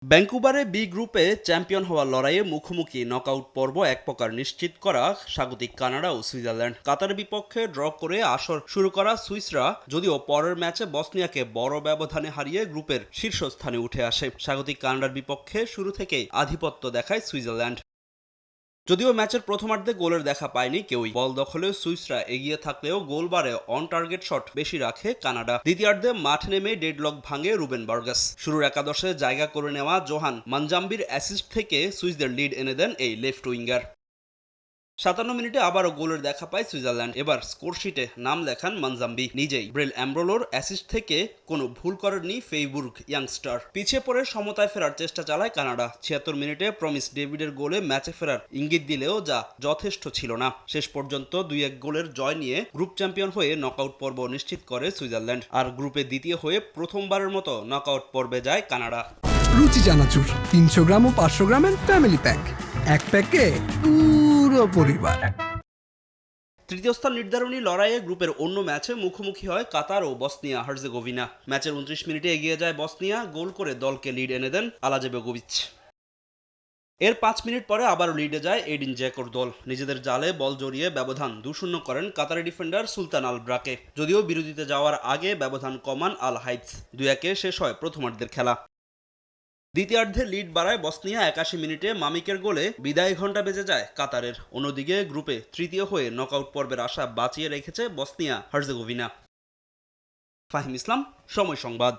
ভ্যাঙ্কুভারে B গ্রুপে champion হওয়ার লড়াইয়ে মুখোমুখি নকআউট পর্ব এক প্রকার নিশ্চিত করা স্বাগতিক কানাডা ও সুইজারল্যান্ড। কাতারের বিপক্ষে ড্র করে আসর শুরু করা সুইসরা যদিও পরের ম্যাচে বসনিয়াকে বড় ব্যবধানে হারিয়ে গ্রুপের শীর্ষস্থানে উঠে আসে। স্বাগতিক কানাডার বিপক্ষে শুরু থেকেই আধিপত্য দেখায় সুইজারল্যান্ড। যদিও ম্যাচের প্রথমার্ধে গোলের দেখা পায়নি কেউই। বল দখলে সুইসরা এগিয়ে থাকলেও গোলবারে অন টার্গেট শট বেশি রাখে কানাডা। দ্বিতীয়ার্ধে মাঠ নেমে ডেডলক ভাঙে রুবেন বার্গাস। শুরুর একাদশে জায়গা করে নেওয়া জোহান মানজাম্বির অ্যাসিস্ট থেকে সুইসদের লিড এনে দেন এই লেফট উইঙ্গার। ৫৭ মিনিটে আবারও গোলের দেখা পায় সুইজারল্যান্ড। এবার স্কোরশিটে নাম লেখান মানজাম্বি নিজেই। ব্রেল অ্যাম্ব্রোলোর অ্যাসিস্ট থেকে কোনো ভুল করেননি ফেইবুর্গ ইয়াংস্টার। পিছিয়ে পড়ে সমতায় ফেরার চেষ্টা চালায় কানাডা। ৭৬ মিনিটে প্রমিস ডেভিডের গোলে ম্যাচে ফেরার ইঙ্গিত দিলেও যা যথেষ্ট ছিল না। শেষ পর্যন্ত ২-১ গোলের জয় নিয়ে গ্রুপ চ্যাম্পিয়ন হয়ে নকআউট পর্ব নিশ্চিত করে সুইজারল্যান্ড। আর গ্রুপে দ্বিতীয় হয়ে প্রথমবারের মতো নকআউট পর্বে যায় কানাডা। রুচি চানাচুর ৩০০ গ্রাম ও ৫০০ গ্রামের ফ্যামিলি প্যাক, এক প্যাকে পুরো পরিবার। তৃতীয় স্থান নির্ধারণী লড়াইয়ে গ্রুপের অন্য ম্যাচে মুখোমুখি হয় কাতার ও বসনিয়া হার্জেগোভিনা। ম্যাচের ২৯ মিনিটে এগিয়ে যায় বসনিয়া, গোল করে দলকে লিড এনে দেন আলাজেবেগোভিচ। এর ৫ মিনিট পরে আবারও লিডে যায় এডিন জ্যাকোর দল। নিজেদের জালে বল জড়িয়ে ব্যবধান ২-০ করেন কাতারি ডিফেন্ডার সুলতান আল ব্রাকে। যদিও বিরতিতে যাওয়ার আগে ব্যবধান কমান আল হাইথস। ২-১ শেষ হয় প্রথমার্ধের খেলা। দ্বিতীয়ার্ধে লিড বাড়ায় বসনিয়া। ৮১ মিনিটে মামিকের গোলে বিদায় ঘণ্টা বেজে যায় কাতারের। অন্যদিকে গ্রুপে তৃতীয় হয়ে নকআউট পর্বের আশা বাঁচিয়ে রেখেছে বসনিয়া হার্জেগোভিনা। ফাহিম ইসলাম, সময় সংবাদ।